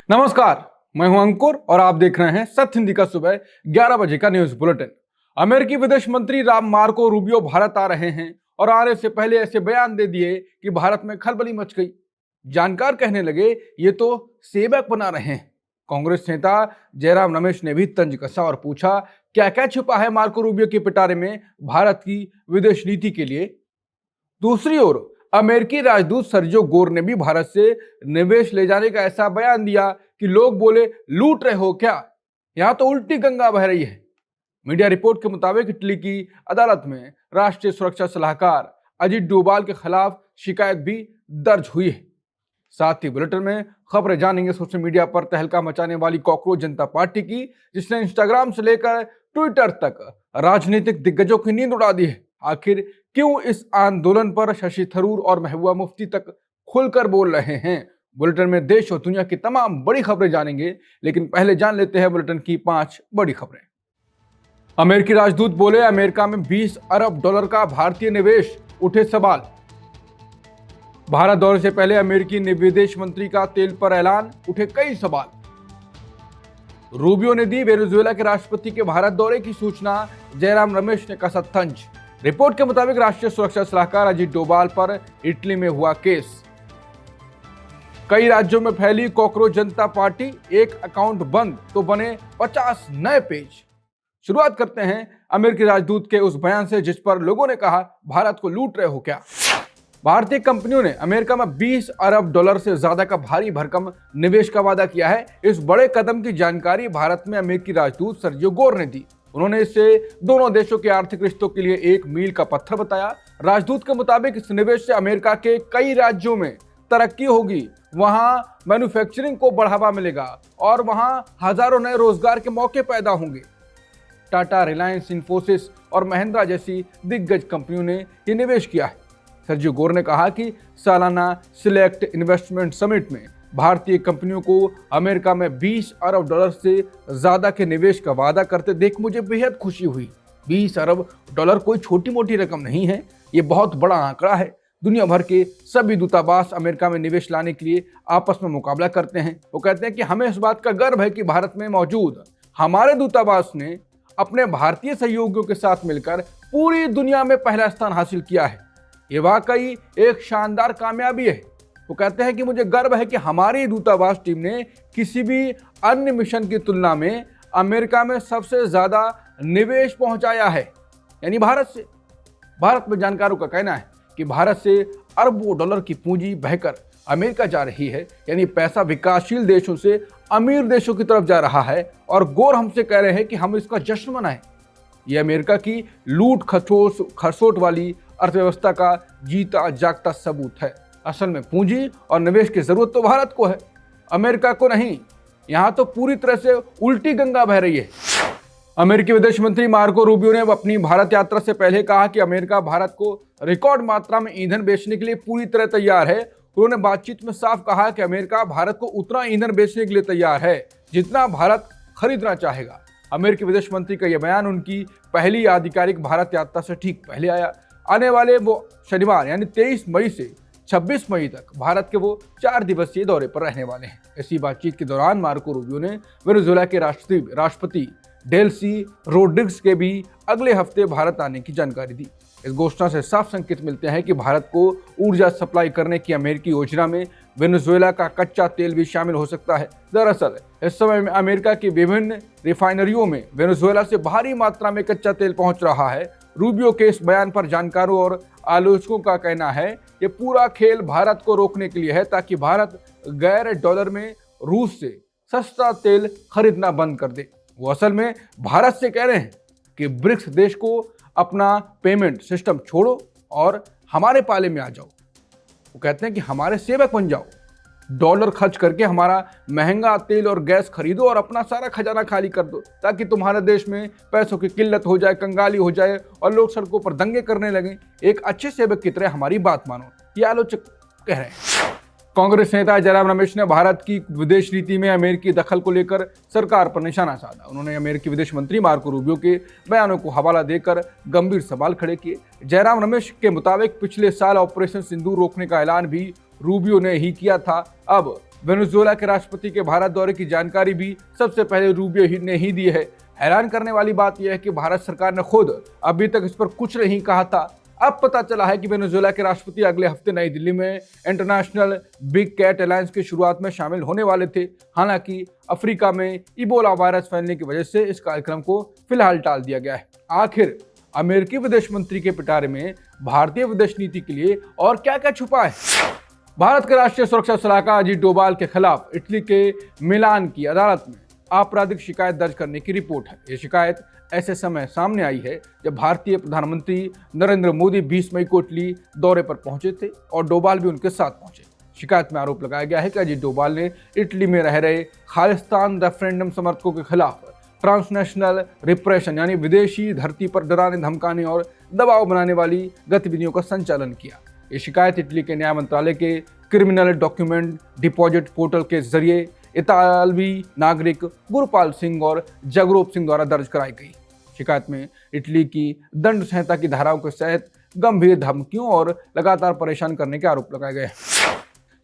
नमस्कार, मैं हूं अंकुर और आप देख रहे हैं सत्य हिंदी का सुबह 11 बजे का न्यूज बुलेटिन। अमेरिकी विदेश मंत्री मार्को रूबियो भारत आ रहे हैं और आने से पहले ऐसे बयान दे दिए कि भारत में खलबली मच गई। जानकार कहने लगे ये तो सेवक बना रहे हैं। कांग्रेस नेता जयराम रमेश ने भी तंज कसा और पूछा क्या क्या छुपा है मार्को रूबियो के पिटारे में भारत की विदेश नीति के लिए। दूसरी ओर अमेरिकी राजदूत सर्जियो गोर ने भी भारत से निवेश ले जाने का ऐसा बयान दिया कि लोग बोले लूट रहे हो क्या, यहां तो उल्टी गंगा बह रही है। मीडिया रिपोर्ट के मुताबिक इटली की अदालत में राष्ट्रीय सुरक्षा सलाहकार अजीत डोभाल के खिलाफ शिकायत भी दर्ज हुई है। साथ ही बुलेटिन में खबरें जानेंगे सोशल मीडिया पर तहलका मचाने वाली कॉकरोच जनता पार्टी की, जिसने इंस्टाग्राम से लेकर ट्विटर तक राजनीतिक दिग्गजों की नींद उड़ा दी है। आखिर क्यों इस आंदोलन पर शशि थरूर और महबूबा मुफ्ती तक खुलकर बोल रहे हैं। बुलेटिन में देश और दुनिया की तमाम बड़ी खबरें जानेंगे, लेकिन पहले जान लेते हैं बुलेटिन की 5 बड़ी खबरें। अमेरिकी राजदूत बोले अमेरिका में $20 अरब का भारतीय निवेश, उठे सवाल। भारत दौरे से पहले अमेरिकी विदेश मंत्री का तेल पर ऐलान, उठे कई सवाल। रूबियो ने दी वेनेजुएला के राष्ट्रपति के भारत दौरे की सूचना, जयराम रमेश ने कसा तंज। रिपोर्ट के मुताबिक राष्ट्रीय सुरक्षा सलाहकार अजीत डोभाल पर इटली में हुआ केस। कई राज्यों में फैली कॉकरोच जनता पार्टी, एक अकाउंट बंद तो बने 50 नए पेज। शुरुआत करते हैं अमेरिकी राजदूत के उस बयान से जिस पर लोगों ने कहा भारत को लूट रहे हो क्या। भारतीय कंपनियों ने अमेरिका में $20 अरब से ज्यादा का भारी भरकम निवेश का वादा किया है। इस बड़े कदम की जानकारी भारत में अमेरिकी राजदूत सर्जियो गोर ने दी। उन्होंने इसे दोनों देशों के आर्थिक रिश्तों के लिए एक मील का पत्थर बताया। राजदूत के मुताबिक इस निवेश से अमेरिका के कई राज्यों में तरक्की होगी, वहां मैन्युफैक्चरिंग को बढ़ावा मिलेगा और वहां हजारों नए रोजगार के मौके पैदा होंगे। टाटा, रिलायंस, इन्फोसिस और महिंद्रा जैसी दिग्गज कंपनियों ने ये निवेश किया है। सर्जियो गोर ने कहा कि सालाना सिलेक्ट इन्वेस्टमेंट समिट में भारतीय कंपनियों को अमेरिका में $20 अरब से ज्यादा के निवेश का वादा करते देख मुझे बेहद खुशी हुई। $20 अरब कोई छोटी मोटी रकम नहीं है, ये बहुत बड़ा आंकड़ा है। दुनिया भर के सभी दूतावास अमेरिका में निवेश लाने के लिए आपस में मुकाबला करते हैं। वो कहते हैं कि हमें इस बात का गर्व है कि भारत में मौजूद हमारे दूतावास ने अपने भारतीय सहयोगियों के साथ मिलकर पूरी दुनिया में पहला स्थान हासिल किया है। ये वाकई एक शानदार कामयाबी है। वो कहते हैं कि मुझे गर्व है कि हमारी दूतावास टीम ने किसी भी अन्य मिशन की तुलना में अमेरिका में सबसे ज्यादा निवेश पहुंचाया है, यानी भारत से। भारत में जानकारों का कहना है कि भारत से अरबों डॉलर की पूंजी बहकर अमेरिका जा रही है, यानी पैसा विकासशील देशों से अमीर देशों की तरफ जा रहा है। और गोर हमसे कह रहे हैं कि हम इसका जश्न मनाएं। यह अमेरिका की लूट खसोट वाली अर्थव्यवस्था का जीता जागता सबूत है। असल में पूंजी और निवेश की जरूरत तो भारत को है, अमेरिका को नहीं। यहां तो पूरी तरह से उल्टी गंगा बह रही है। अमेरिकी विदेश मंत्री मार्को रूबियो ने अपनी भारत यात्रा से पहले कहा कि अमेरिका भारत को रिकॉर्ड मात्रा में ईंधन बेचने के लिए पूरी तरह तैयार है। उन्होंने बातचीत में साफ कहा कि अमेरिका भारत को उतना ईंधन बेचने के लिए तैयार है जितना भारत खरीदना चाहेगा। अमेरिकी विदेश मंत्री का यह बयान उनकी पहली आधिकारिक भारत यात्रा से ठीक पहले आया। आने वाले वो शनिवार यानी 23 मई से 26 मई तक भारत के वो 4 दिवसीय दौरे पर रहने वाले हैं। इसी बातचीत के दौरान मार्को रूबियो ने वेनेजुएला के राष्ट्रपति डेल्सी रोड्रिग्स के भी अगले हफ्ते भारत आने की जानकारी दी। इस घोषणा से साफ संकेत मिलते हैं कि भारत को ऊर्जा सप्लाई करने की अमेरिकी योजना में वेनेजुएला का कच्चा तेल भी शामिल हो सकता है। दरअसल इस समय में अमेरिका की विभिन्न रिफाइनरियों में वेनेजुएला से भारी मात्रा में कच्चा तेल पहुंच रहा है। रूबियो के इस बयान पर जानकारों और आलोचकों का कहना है कि पूरा खेल भारत को रोकने के लिए है, ताकि भारत गैर डॉलर में रूस से सस्ता तेल खरीदना बंद कर दे। वो असल में भारत से कह रहे हैं कि ब्रिक्स देश को अपना पेमेंट सिस्टम छोड़ो और हमारे पाले में आ जाओ। वो कहते हैं कि हमारे सेवक बन जाओ, डॉलर खर्च करके हमारा महंगा तेल और गैस खरीदो और अपना सारा खजाना खाली कर दो, ताकि तुम्हारे देश में पैसों की किल्लत हो जाए, कंगाली हो जाए और लोग सड़कों पर दंगे करने लगे। एक अच्छे सेवक की तरह हमारी बात मानो, ये आलोचक कह रहे हैं। कांग्रेस नेता जयराम रमेश ने भारत की विदेश नीति में अमेरिकी दखल को लेकर सरकार पर निशाना साधा। उन्होंने अमेरिकी विदेश मंत्री मार्को रूबियो के बयानों को हवाला देकर गंभीर सवाल खड़े किए। जयराम रमेश के मुताबिक पिछले साल ऑपरेशन सिंदूर रोकने का ऐलान भी रूबियो ने ही किया था। अब वेनेजुएला के राष्ट्रपति के भारत दौरे की जानकारी भी सबसे पहले रूबियो ही ने ही दी है। हैरान करने वाली बात यह है कि भारत सरकार ने खुद अभी तक इस पर कुछ नहीं कहा था। अब पता चला है कि वेनेजुएला के राष्ट्रपति अगले हफ्ते नई दिल्ली में इंटरनेशनल बिग कैट अलायंस की शुरुआत में शामिल होने वाले थे। हालांकि अफ्रीका में इबोला वायरस फैलने की वजह से इस कार्यक्रम को फिलहाल टाल दिया गया है। आखिर अमेरिकी विदेश मंत्री के पिटारे में भारतीय विदेश नीति के लिए और क्या क्या छुपा है? भारत के राष्ट्रीय सुरक्षा सलाहकार अजीत डोभाल के खिलाफ इटली के मिलान की अदालत में आपराधिक शिकायत दर्ज करने की रिपोर्ट है। ये शिकायत ऐसे समय सामने आई है जब भारतीय प्रधानमंत्री नरेंद्र मोदी 20 मई को इटली दौरे पर पहुंचे थे और डोभाल भी उनके साथ पहुंचे। शिकायत में आरोप लगाया गया है कि अजीत डोभाल ने इटली में रह रहे खालिस्तान रेफरेंडम समर्थकों के खिलाफ ट्रांसनेशनल रिप्रेशन यानी विदेशी धरती पर डराने धमकाने और दबाव बनाने वाली गतिविधियों का संचालन किया। ये शिकायत इटली के न्याय मंत्रालय के क्रिमिनल डॉक्यूमेंट डिपॉजिट पोर्टल के जरिए इतालवी नागरिक गुरपाल सिंह और जगरूप सिंह द्वारा दर्ज कराई गई। शिकायत में इटली की दंड संहिता की धाराओं के तहत गंभीर धमकियों और लगातार परेशान करने के आरोप लगाए गए।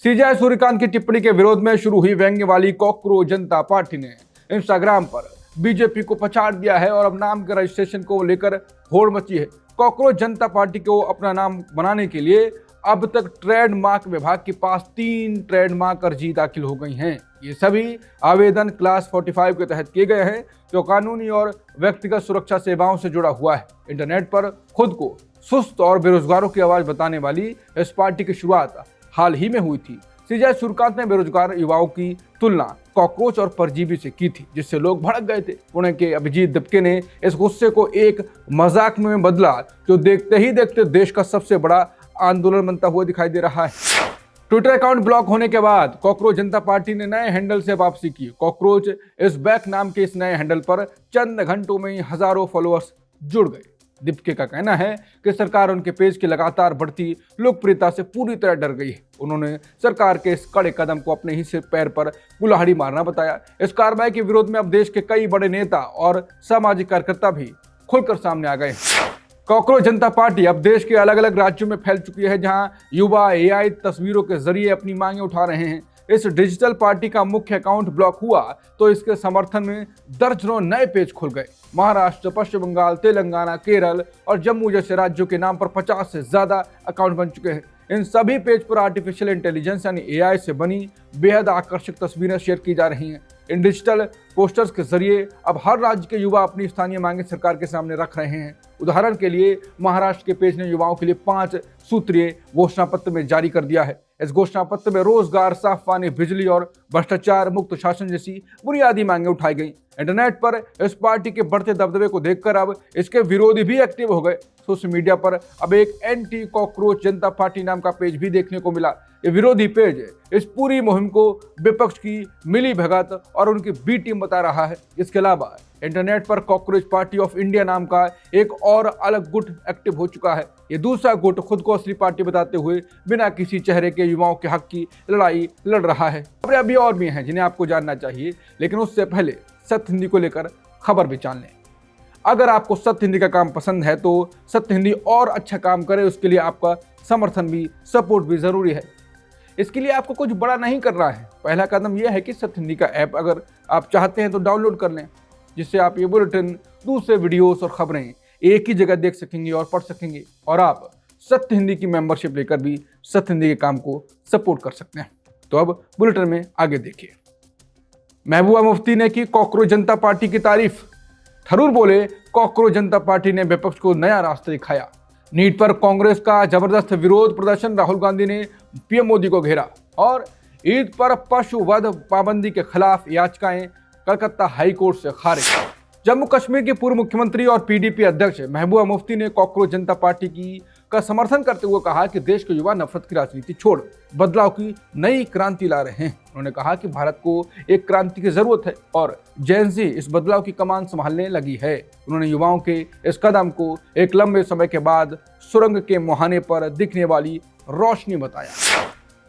सीजेआई सूर्यकांत की टिप्पणी के विरोध में शुरू हुई व्यंग्य वाली कॉकरोच जनता पार्टी ने इंस्टाग्राम पर बीजेपी को पछाड़ दिया है और अब नाम के रजिस्ट्रेशन को लेकर होड़ मची है। कॉकरोच जनता पार्टी को अपना नाम बनाने के लिए अब तक ट्रेडमार्क विभाग के पास 3 ट्रेडमार्क अर्जी दाखिल हो गई हैं। ये सभी आवेदन क्लास 45 के तहत किए गए हैं जो कानूनी और व्यक्तिगत सुरक्षा सेवाओं से जुड़ा हुआ है। इंटरनेट पर खुद को सुस्त और बेरोजगारों की आवाज बताने वाली इस पार्टी की शुरुआत हाल ही में हुई थी। सीजेआई सूर्यकांत ने बेरोजगार युवाओं की तुलना कॉकरोच और परजीवी से की थी, जिससे लोग भड़क गए थे। पुणे के अभिजीत दिपके ने इस गुस्से को एक मजाक में बदला जो देखते ही देखते देश का सबसे बड़ा आंदोलन बनता हुआ दिखाई दे रहा है। ट्विटर अकाउंट ब्लॉक होने के बाद कॉकरोच जनता पार्टी ने नए हैंडल से वापसी की। कॉकरोच इज बैक नाम के इस नए हैंडल पर चंद घंटों में ही हजारों फॉलोअर्स जुड़ गए। दीपके का कहना है कि सरकार उनके पेज की लगातार बढ़ती लोकप्रियता से पूरी तरह डर गई है। उन्होंने सरकार के इस कड़े कदम को अपने ही सिर पैर पर कुल्हाड़ी मारना बताया। इस कार्रवाई के विरोध में अब देश के कई बड़े नेता और सामाजिक कार्यकर्ता भी खुलकर सामने आ गए। कॉकरोच जनता पार्टी अब देश के अलग अलग राज्यों में फैल चुकी है, जहां युवा एआई तस्वीरों के जरिए अपनी मांगें उठा रहे हैं। इस डिजिटल पार्टी का मुख्य अकाउंट ब्लॉक हुआ तो इसके समर्थन में दर्जनों नए पेज खुल गए। महाराष्ट्र, पश्चिम बंगाल, तेलंगाना, केरल और जम्मू जैसे राज्यों के नाम पर 50 से ज्यादा अकाउंट बन चुके हैं। इन सभी पेज पर आर्टिफिशियल इंटेलिजेंस यानी एआई से बनी बेहद आकर्षक तस्वीरें शेयर की जा रही हैं। इन डिजिटल पोस्टर्स के जरिए अब हर राज्य के युवा अपनी स्थानीय मांगे सरकार के सामने रख रहे हैं। उदाहरण के लिए महाराष्ट्र के पेज ने युवाओं के लिए 5 सूत्रीय घोषणा पत्र में जारी कर दिया है। इस घोषणा पत्र में रोजगार, साफ पानी, बिजली और भ्रष्टाचार मुक्त शासन जैसी बुनियादी मांगे उठाई गई। इंटरनेट पर इस पार्टी के बढ़ते दबदबे को देखकर अब इसके विरोधी भी एक्टिव हो गए। सोशल मीडिया पर अब एक एंटी कॉकरोच जनता पार्टी नाम का पेज भी देखने को मिला। ये विरोधी पेज इस पूरी मुहिम को विपक्ष की मिली भगत और उनकी बी टीम बता रहा है। इसके अलावा इंटरनेट पर कॉकरोच पार्टी ऑफ इंडिया नाम का एक और अलग गुट एक्टिव हो चुका है। ये दूसरा गुट खुद को असली पार्टी बताते हुए बिना किसी चेहरे के युवाओं के हक की लड़ाई लड़ रहा है। खबरें अभी और भी हैं जिन्हें आपको जानना चाहिए, लेकिन उससे पहले सत्य हिंदी को लेकर खबर भी जान लें। अगर आपको सत्य हिंदी का काम पसंद है तो सत्य हिंदी और अच्छा काम करे, उसके लिए आपका समर्थन भी, सपोर्ट भी जरूरी है। इसके लिए आपको कुछ बड़ा नहीं करना है। पहला कदम यह है कि सत्य हिंदी का ऐप अगर आप चाहते हैं तो डाउनलोड कर लें, जिससे आप ये बुलेटिन, दूसरे वीडियोस और खबरें एक ही जगह देख सकेंगे और पढ़ सकेंगे। और आप सत्य हिंदी की मेंबरशिप लेकर भी सत्य हिंदी के काम को सपोर्ट कर सकते हैं। तो अब बुलेटिन में आगे देखिए। महबूबा मुफ्ती ने की कॉकरोच जनता पार्टी की तारीफ। थरूर बोले, कॉकरोच जनता पार्टी ने विपक्ष को नया रास्ता दिखाया। नीट पर कांग्रेस का जबरदस्त विरोध प्रदर्शन, राहुल गांधी ने पीएम मोदी को घेरा। और ईद पर पशु वध पाबंदी के खिलाफ याचिकाएं कलकत्ता हाई कोर्ट से खारिज। जम्मू कश्मीर के पूर्व मुख्यमंत्री और पीडीपी अध्यक्ष महबूबा मुफ्ती ने कॉकरोच जनता पार्टी का समर्थन करते हुए कहा कि देश के युवा नफरत की राजनीति छोड़ बदलाव की नई क्रांति ला रहे हैं। उन्होंने कहा कि भारत को एक क्रांति की जरूरत है और जेन ज़ी इस बदलाव की कमान संभालने लगी है। उन्होंने युवाओं के इस कदम को एक लंबे समय के बाद सुरंग के मुहाने पर दिखने वाली रोशनी बताया।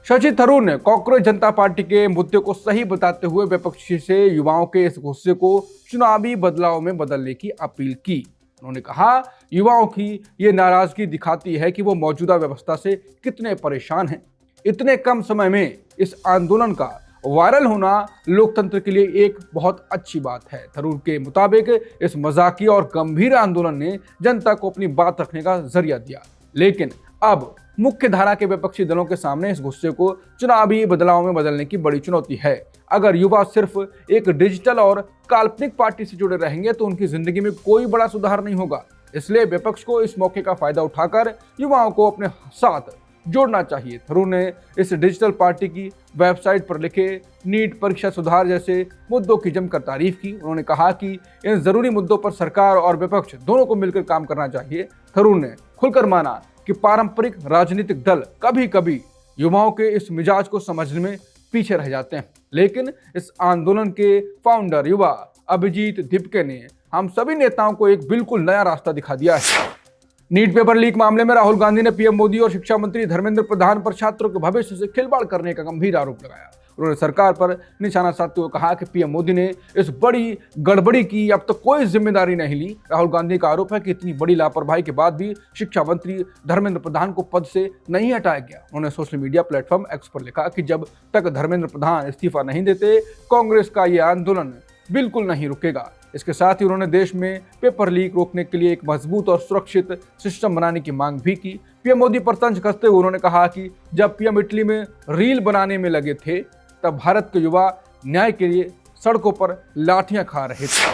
शशि थरूर ने कॉकरोच जनता पार्टी के मुद्दे को सही बताते हुए विपक्षी से युवाओं के इस गुस्से को चुनावी बदलाव में बदलने की अपील की। उन्होंने कहा, युवाओं की ये नाराजगी दिखाती है कि वो मौजूदा व्यवस्था से कितने परेशान हैं। इतने कम समय में इस आंदोलन का वायरल होना लोकतंत्र के लिए एक बहुत अच्छी बात है। थरूर के मुताबिक इस मजाकिया और गंभीर आंदोलन ने जनता को अपनी बात रखने का जरिया दिया, लेकिन अब मुख्य धारा के विपक्षी दलों के सामने इस गुस्से को चुनावी बदलाव में बदलने की बड़ी चुनौती है। अगर युवा सिर्फ एक डिजिटल और काल्पनिक पार्टी से जुड़े रहेंगे तो उनकी जिंदगी में कोई बड़ा सुधार नहीं होगा। इसलिए विपक्ष को इस मौके का फायदा उठाकर युवाओं को अपने साथ जोड़ना चाहिए। थरूर ने इस डिजिटल पार्टी की वेबसाइट पर लिखे नीट परीक्षा सुधार जैसे मुद्दों की जमकर तारीफ की। उन्होंने कहा कि इन जरूरी मुद्दों पर सरकार और विपक्ष दोनों को मिलकर काम करना चाहिए। थरूर ने खुलकर माना कि पारंपरिक राजनीतिक दल कभी कभी युवाओं के इस मिजाज को समझने में पीछे रह जाते हैं, लेकिन इस आंदोलन के फाउंडर युवा अभिजीत दीपके ने हम सभी नेताओं को एक बिल्कुल नया रास्ता दिखा दिया है। नीट पेपर लीक मामले में राहुल गांधी ने पीएम मोदी और शिक्षा मंत्री धर्मेंद्र प्रधान पर छात्रों के भविष्य से खिलवाड़ करने का गंभीर आरोप लगाया। उन्होंने सरकार पर निशाना साधते हुए कहा कि पीएम मोदी ने इस बड़ी गड़बड़ी की अब तक कोई जिम्मेदारी नहीं ली। राहुल गांधी का आरोप है कि इतनी बड़ी लापरवाही के बाद भी शिक्षा मंत्री धर्मेंद्र प्रधान को पद से नहीं हटाया गया। उन्होंने सोशल मीडिया प्लेटफॉर्म एक्स पर लिखा कि जब तक धर्मेंद्र प्रधान इस्तीफा नहीं देते, कांग्रेस का यह आंदोलन बिल्कुल नहीं रुकेगा। इसके साथ ही उन्होंने देश में पेपर लीक रोकने के लिए एक मजबूत और सुरक्षित सिस्टम बनाने की मांग भी की। पीएम मोदी पर तंज कसते हुए उन्होंने कहा कि जब पीएम इटली में रील बनाने में लगे थे, तब भारत के युवा न्याय के लिए सड़कों पर लाठियां खा रहे थे।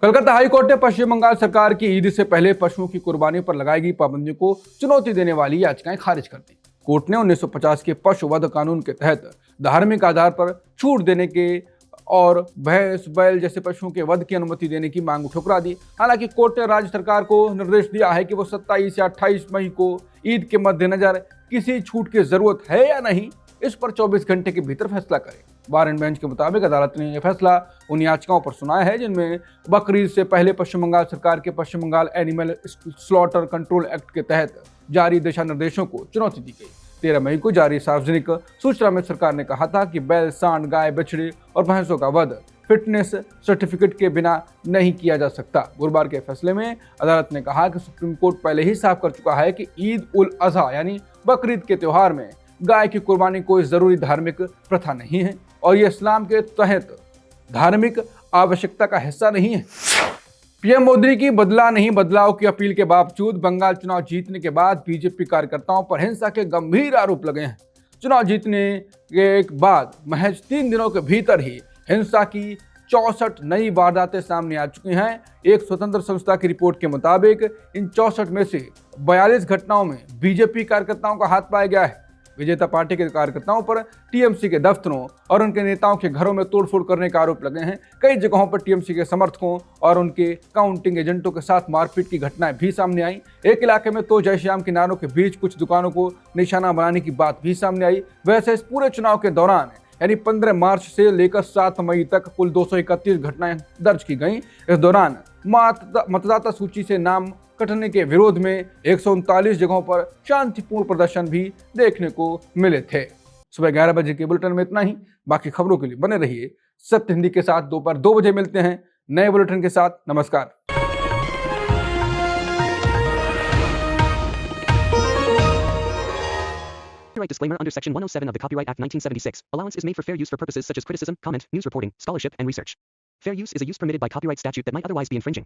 कलकत्ता हाईकोर्ट ने पश्चिम बंगाल सरकार की ईद से पहले पशुओं की कुर्बानी पर लगाई गई पाबंदियों को चुनौती देने वाली याचिकाएं खारिज कर दी। कोर्ट ने 1950 के पशु वध कानून के तहत धार्मिक आधार पर छूट देने के और भैंस बैल जैसे पशुओं के वध की अनुमति देने की मांग ठुकरा दी। हालांकि कोर्ट ने राज्य सरकार को निर्देश दिया है कि वो 27 या 28 मई को ईद के मद्देनजर किसी छूट की जरूरत है या नहीं, इस पर 24 घंटे के भीतर फैसला करे। बार एंड बेंच के मुताबिक अदालत ने यह फैसला उन याचिकाओं पर सुनाया है जिनमें बकरीद से पहले पश्चिम बंगाल सरकार के Paschim Bengal animal slaughter control act के तहत जारी दिशा निर्देशों को चुनौती दी गई। 13 मई को जारी सार्वजनिक सूचना में सरकार ने कहा था कि बैल, सांड, गाय, बछड़े और भैंसों का वध फिटनेस सर्टिफिकेट के बिना नहीं किया जा सकता। गुरुवार के फैसले में अदालत ने कहा कि सुप्रीम कोर्ट पहले ही साफ कर चुका है कि ईद उल अजहा यानी बकरीद के त्योहार में गाय की कुर्बानी कोई जरूरी धार्मिक प्रथा नहीं है और ये इस्लाम के तहत धार्मिक आवश्यकता का हिस्सा नहीं है। पीएम मोदी की बदला नहीं बदलाव की अपील के बावजूद बंगाल चुनाव जीतने के बाद बीजेपी कार्यकर्ताओं पर हिंसा के गंभीर आरोप लगे हैं। चुनाव जीतने के बाद महज 3 दिनों के भीतर ही हिंसा की 64 नई वारदातें सामने आ चुकी हैं। एक स्वतंत्र संस्था की रिपोर्ट के मुताबिक इन 64 में से 42 घटनाओं में बीजेपी कार्यकर्ताओं का हाथ पाया गया है। विजेता पार्टी के कार्यकर्ताओं पर टीएमसी के दफ्तरों और उनके नेताओं के घरों में तोड़फोड़ करने का आरोप लगे हैं। कई जगहों पर टीएमसी के समर्थकों और उनके काउंटिंग एजेंटों के साथ मारपीट की घटनाएं भी सामने आई। एक इलाके में तो जय श्याम के नारों के बीच कुछ दुकानों को निशाना बनाने की बात भी सामने आई। वैसे इस पूरे चुनाव के दौरान यानी 15 मार्च से लेकर 7 मई तक कुल 231 घटनाएं दर्ज की गईं। इस दौरान मतदाता सूची से नाम कटने के विरोध में 139 जगहों पर शांतिपूर्ण प्रदर्शन भी देखने को मिले थे। सुबह 11 बजे के बुलेटिन में इतना ही। बाकी खबरों के लिए बने रहिए सत्य हिंदी के साथ। दोपहर 2 बजे मिलते हैं नए बुलेटिन के साथ। नमस्कार। Copyright disclaimer under Section 107 of the Copyright Act 1976. Allowance is made for fair use for purposes such as criticism, comment, news reporting, scholarship, and research. Fair use is a use permitted by copyright statute that might otherwise be infringing.